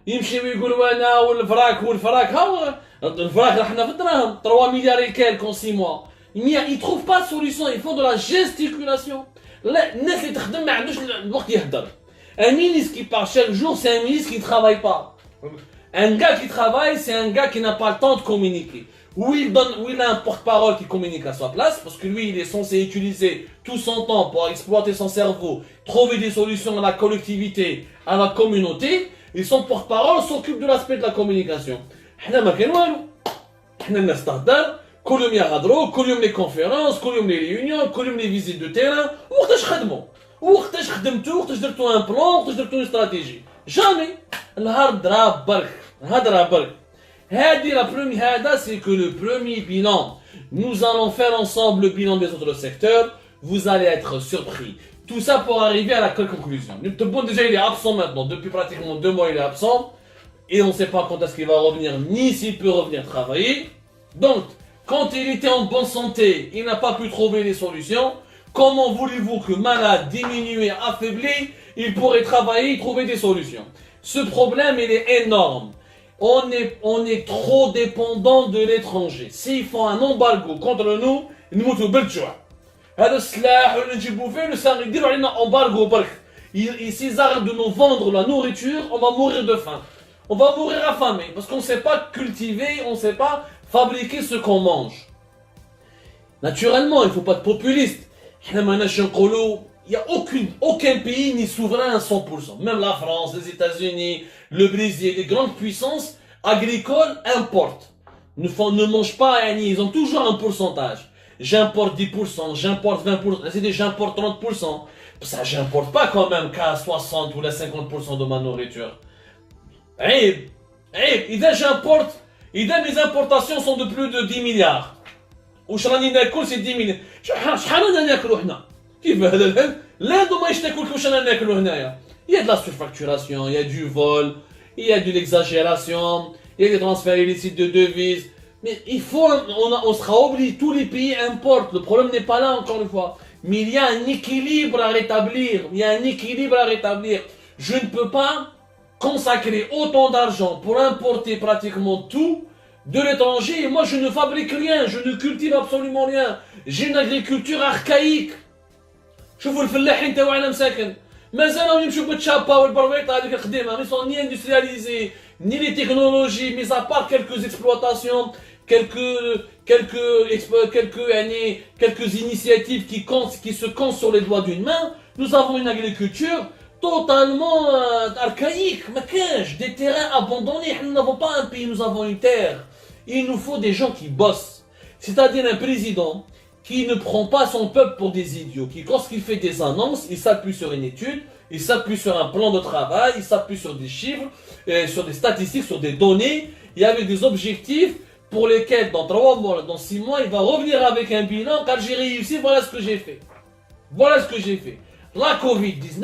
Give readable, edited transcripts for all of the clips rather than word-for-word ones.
يمشي ويقول وانا والفراك هاو الفراك راحنا في الدراهم 3 مليار et quelques en 6 mois. Ils trouvent pas de solution, ils font de la gesticulation. لا الناس اللي تخدم ما عندوش الوقت يهدر. Un ministre qui part chaque jour, c'est un ministre qui ne travaille pas. Un gars qui travaille, c'est un gars qui n'a pas le temps de communiquer. Ou il a un porte-parole qui communique à sa place, parce que lui, il est censé utiliser tout son temps pour exploiter son cerveau, trouver des solutions à la collectivité, à la communauté, et son porte-parole s'occupe de l'aspect de la communication. حنا ما كاين والو. حنا الناس تهدر، كل يوم يهضروا، كل يوم لي كونفيرونس، كل يوم لي ريونيون، كل يوم لي فيزيت دو تيران، وقتاش خدموا؟ وقتاش خدمتوا؟ وقتاش درتوا ان بلان؟ وقتاش درتوا استراتيجي؟ جامي. النهار ضرب برك، هضره برك. C'est que le premier bilan. Nous allons faire ensemble le bilan des autres secteurs. Vous allez être surpris. Tout ça pour arriver à la conclusion. Déjà, il est absent maintenant. Depuis pratiquement 2 mois, il est absent. Et on ne sait pas quand est-ce qu'il va revenir, ni s'il peut revenir travailler. Donc, quand il était en bonne santé, il n'a pas pu trouver les solutions. Comment voulez-vous que malade, diminué, affaibli, il pourrait travailler et trouver des solutions? Ce problème, il est énorme. On est trop dépendant de l'étranger. S'ils font un embargo contre nous, نموتوا بالجوع. هذا السلاح اللي نجيبوا فيه يديروا علينا embargo برك. S'ils arrêtent de nous vendre la nourriture, on va mourir de faim. On va mourir affamé parce qu'on ne sait pas cultiver, on ne sait pas fabriquer ce qu'on mange. Naturellement, il ne faut pas être populiste. Il n'y a aucun pays ni souverain à 100%. Même la France, les États-Unis, le Brésil, les grandes puissances agricoles importent. Ne mangent pas, ils ont toujours un pourcentage. J'importe 10%, j'importe 20%, j'importe 30%. Ça, j'importe pas quand même qu'à 60 ou 50% de ma nourriture. Et mes importations sont de plus de 10 milliards. Ou c'est 10 milliards. Il y a de la surfacturation, il y a du vol, il y a de l'exagération, il y a des transferts illicites de devises. Mais on sera obligé, tous les pays importent, le problème n'est pas là encore une fois. Mais il y a un équilibre à rétablir, Je ne peux pas consacrer autant d'argent pour importer pratiquement tout de l'étranger et moi je ne fabrique rien, je ne cultive absolument rien. J'ai une agriculture archaïque. شوفوا الفلاحين تاعنا مساكن مازالهم يمشوا بالتشابا والبرويطه هذيك القديمه مي سون ني اندسترياليزي ني لي تكنولوجي مي ابار quelques exploitations quelques initiatives qui se comptent sur les doigts d'une main. Nous avons une agriculture totalement archaïque, des terrains abandonnés. Nous n'avons pas un pays, nous avons une terre. Il nous faut des gens qui bossent, c'est-à-dire un président qui ne prend pas son peuple pour des idiots, qui lorsqu'il fait des annonces, il s'appuie sur une étude, il s'appuie sur un plan de travail, il s'appuie sur des chiffres, sur des statistiques, sur des données, et avec des objectifs pour lesquels dans 3 mois, dans 6 mois, il va revenir avec un bilan, car j'ai réussi, voilà ce que j'ai fait. Voilà ce que j'ai fait. La Covid-19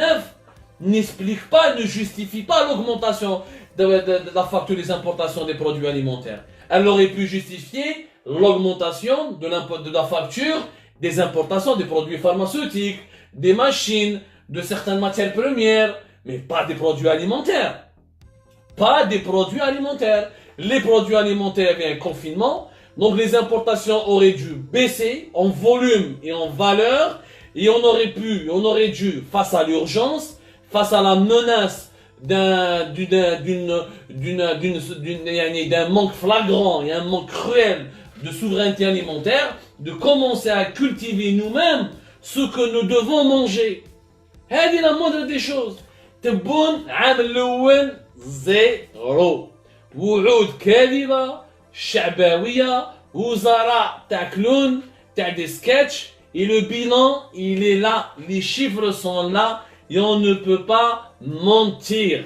n'explique pas, ne justifie pas l'augmentation de la facture des importations des produits alimentaires. Elle aurait pu justifier l'augmentation de la facture des importations des produits pharmaceutiques, des machines, de certaines matières premières, mais pas des produits alimentaires. Pas des produits alimentaires. Les produits alimentaires, il y a un confinement, donc les importations auraient dû baisser en volume et en valeur, et on aurait dû, face à l'urgence, face à la menace d'un manque flagrant et un manque cruel de souveraineté alimentaire, de commencer à cultiver nous-mêmes ce que nous devons manger. C'est la moindre des choses. تبون عام الأول زيرو وعود كاذبة شعبوية وزراء تاكلون تاع des sketchs et le bilan il est là, les chiffres sont là et on ne peut pas mentir.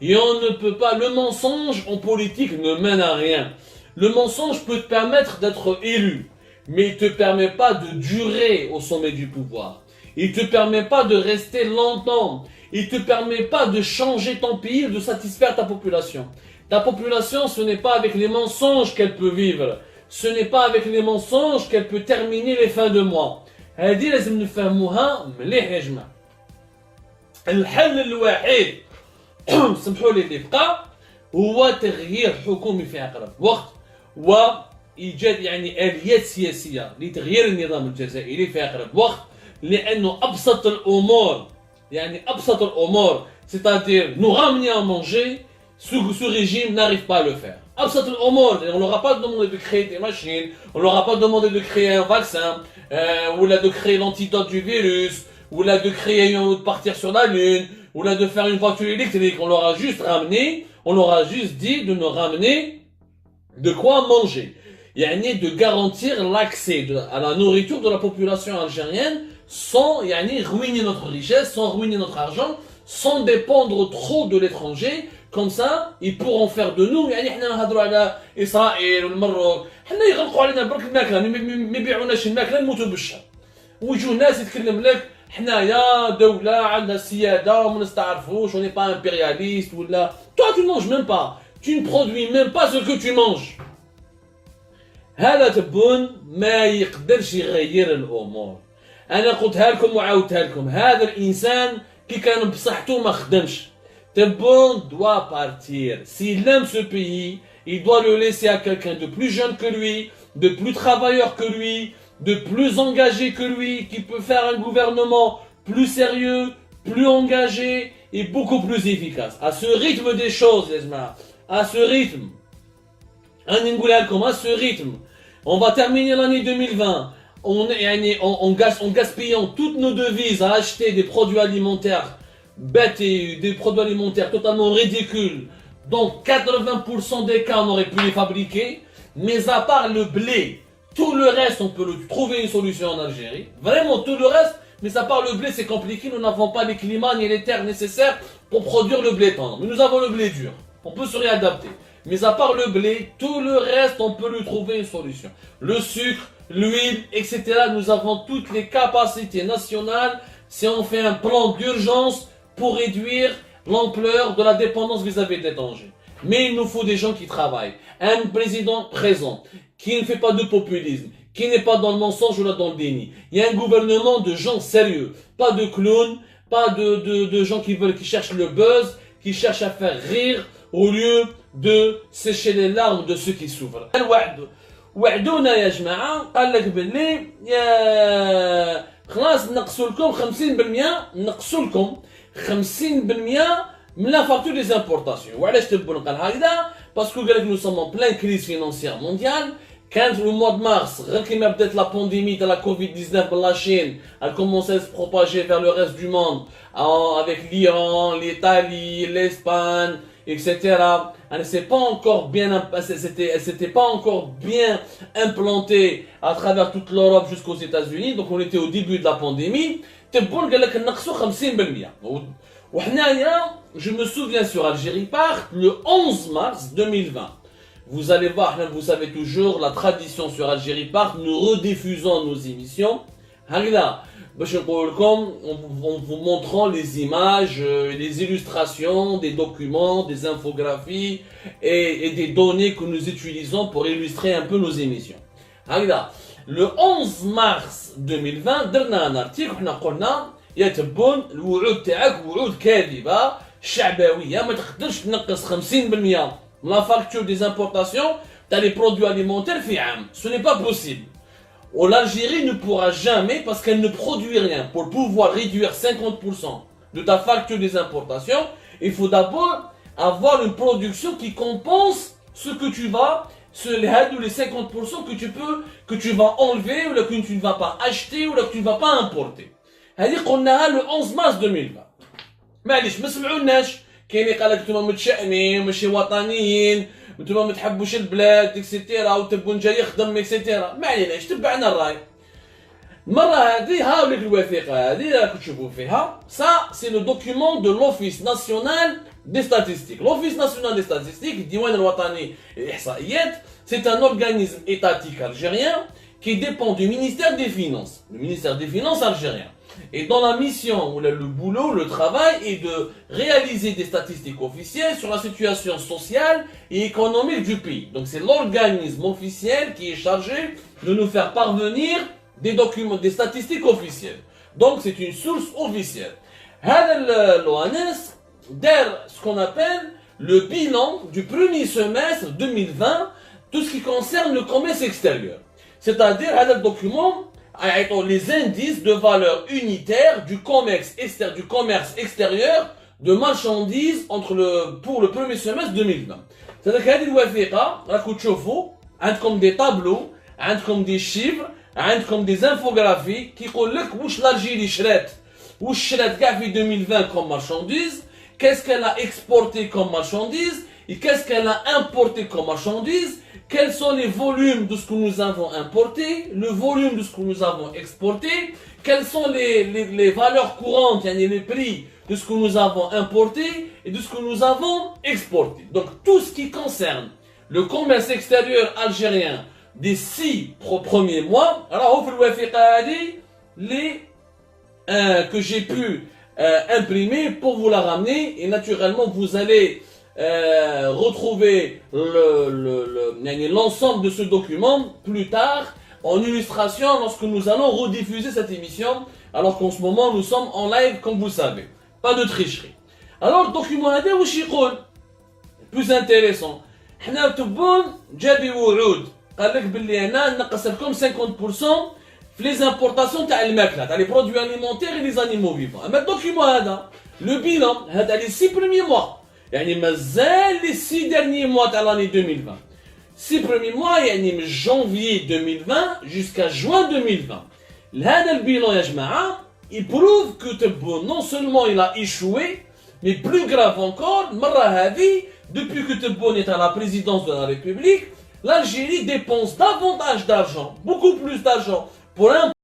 Et on ne peut pas, le mensonge en politique ne mène à rien. Le mensonge peut te permettre d'être élu, mais il ne te permet pas de durer au sommet du pouvoir. Il ne te permet pas de rester longtemps. Il ne te permet pas de changer ton pays et de satisfaire ta population. Ta population, ce n'est pas avec les mensonges qu'elle peut vivre. Ce n'est pas avec les mensonges qu'elle peut terminer les fins de mois. هذه لازم نفهموها مليح يا جماعة. الحل الوحيد سمحوا لي اللي بقى هو تغيير حكومي في أقرب وقت وإيجاد يعني آليات سياسية لتغيير النظام الجزائري في أقرب وقت، لأنه أبسط الأمور يعني أبسط الأمور c'est-à-dire nous ramener à manger, ce régime n'arrive pas à le faire. أبسط الأمور on n'aura pas demandé de créer des machines, on n'aura pas demandé de créer un vaccin ou là de créer l'antidote du virus ou là de créer de partir sur la lune ou là de faire une voiture électrique. On leur a juste ramené, on leur a juste dit de nous ramener de quoi manger. Yani de garantir l'accès à la nourriture de la population algérienne sans yani, ruiner notre richesse, sans ruiner notre argent, sans dépendre trop de l'étranger. Comme ça, ils pourront faire de nous. يعني احنا نهضروا على اسرائيل والمروك، حنا يغلقوا علينا برك الماكله، ما يبيعوناش الماكله نموتوا بالشهر. ويجوا ناس يتكلم لك حنايا دوله عندها سياده وما نستعرفوش وني با امبرياليست ولا. Toi tu ne manges même pas, tu ne produis même pas ce que tu manges. هذا تبون ما يقدرش يغير الامور. انا قلتها لكم وعاودتها لكم، هذا الانسان كي كان بصحته ما خدمش. Tebboune doit partir. S'il aime ce pays, il doit le laisser à quelqu'un de plus jeune que lui, de plus travailleur que lui, de plus engagé que lui, qui peut faire un gouvernement plus sérieux, plus engagé et beaucoup plus efficace. À ce rythme des choses, Esma, à ce rythme, à ce rythme, on va terminer l'année 2020 en gaspillant toutes nos devises à acheter des produits alimentaires bêtes et des produits alimentaires totalement ridicules. Donc 80% des cas on aurait pu les fabriquer, mais à part le blé, tout le reste on peut trouver une solution en Algérie. Vraiment tout le reste, mais à part le blé c'est compliqué, nous n'avons pas les climats ni les terres nécessaires pour produire le blé tendre. Mais nous avons le blé dur, on peut se réadapter. Mais à part le blé, tout le reste on peut lui trouver une solution. Le sucre, l'huile, etc. Nous avons toutes les capacités nationales si on fait un plan d'urgence pour réduire l'ampleur de la dépendance vis-à-vis des dangers. Mais il nous faut des gens qui travaillent. Un président présent, qui ne fait pas de populisme, qui n'est pas dans le mensonge ou là dans le déni. Il y a un gouvernement de gens sérieux, pas de clowns, pas de gens qui cherchent le buzz, qui cherchent à faire rire au lieu de sécher les larmes de ceux qui souffrent. وعدونا يا جماعة قال لك باللي يا خلاص نقصوا لكم 50%، نقصوا لكم 50% من la facture des importations. وعلاش تبون قال هكذا؟ باسكو قال لك nous sommes en pleine crise financière mondiale. Quand le mois de mars, rien que peut-être la pandémie de la Covid-19 dans la Chine, a commencé à se propager vers le reste du monde, avec l'Iran, l'Italie, l'Espagne, etc. Elle s'était pas encore bien implantée à travers toute l'Europe jusqu'aux États-Unis. Donc on était au début de la pandémie. تبون قال لك نقصوا 50%. وحنايا je me souviens sur Algérie Part le 11 mars 2020. Vous allez voir, vous savez toujours la tradition sur Algérie Part, nous rediffusons nos émissions. هكذا باش نقول لكم en vous montrant les images, les illustrations, des documents, des infographies et des données que nous utilisons pour illustrer un peu nos émissions. هكذا le 11 mars 2020 درنا un article وحنا قلنا يا تبون الوعود تاعك وعود كاذبه شعبويه، ما تقدرش تنقص 50% من la facture des importations t'as les produits alimentaires في عام. Ce n'est pas possible. L'Algérie ne pourra jamais, parce qu'elle ne produit rien, pour pouvoir réduire 50% de ta facture des importations, il faut d'abord avoir une production qui compense ce que tu vas, les 50% que tu vas enlever, ou que tu ne vas pas acheter, ou que tu ne vas pas importer. هذه قلناها le 11 mars 2020. معليش ما سمعوناش، كاين اللي قال لك نتوما متشائمين ماشي وطنيين، نتوما ما تحبوش البلاد اكسيتيرا وتبون جاي يخدم اكسيتيرا. ما عليناش، تبعنا الراي. المره هذه هاوليك الوثيقه هذه راك تشوفوا فيها ça c'est le document de l'Office national des statistiques. L'Office national des statistiques, الديوان الوطني للإحصائيات, c'est un organisme étatique algérien qui dépend du ministère des Finances, le ministère des Finances algérien. Et dans la mission, ou le boulot, le travail est de réaliser des statistiques officielles sur la situation sociale et économique du pays. Donc c'est l'organisme officiel qui est chargé de nous faire parvenir des documents, des statistiques officielles. Donc c'est une source officielle. هذا l'ONS دار ce qu'on appelle le bilan du premier semestre 2020, tout ce qui concerne le commerce extérieur. C'est-à-dire, à le document, les indices de valeur unitaire du commerce extérieur de marchandises pour le premier semestre 2020. C'est-à-dire que هذه الوثيقة راكم تشوفوا عندكم des tableaux, عندكم des chiffres, عندكم des infographies qui يقول لك واش l'Algérie شرات كاع في 2020 comme marchandise, qu'est-ce qu'elle a exporté comme marchandise et qu'est-ce qu'elle a importé comme marchandise, quels sont les volumes de ce que nous avons importé, le volume de ce que nous avons exporté, quelles sont les valeurs courantes, les prix de ce que nous avons importé et de ce que nous avons exporté. Donc tout ce qui concerne le commerce extérieur algérien des 6 premiers mois, alors que j'ai pu imprimer pour vous la ramener, et naturellement vous allez retrouver l'ensemble de ce document plus tard en illustration lorsque nous allons rediffuser cette émission, alors qu'en ce moment nous sommes en live comme vous savez. Pas de tricherie. Alors le document هذا واش يقول plus intéressant. حنا تبون جابي وعود قال لك باللي هنا نقص لكم 50% في les importations تاع الماكله تاع les produits alimentaires et les animaux vivants. اما الدوكيومون هذا le bilan هذا les 6 premiers mois. يعني مازال les 6 derniers mois تاع l'année 2020. 6 premiers mois يعني من janvier 2020 jusqu'à juin 2020. هذا البيلان يا جماعه il prouve que Tebboune, non seulement il a échoué, mais plus grave encore, depuis que Tebboune est à la présidence de la République, l'Algérie dépense davantage d'argent, beaucoup plus d'argent, pour un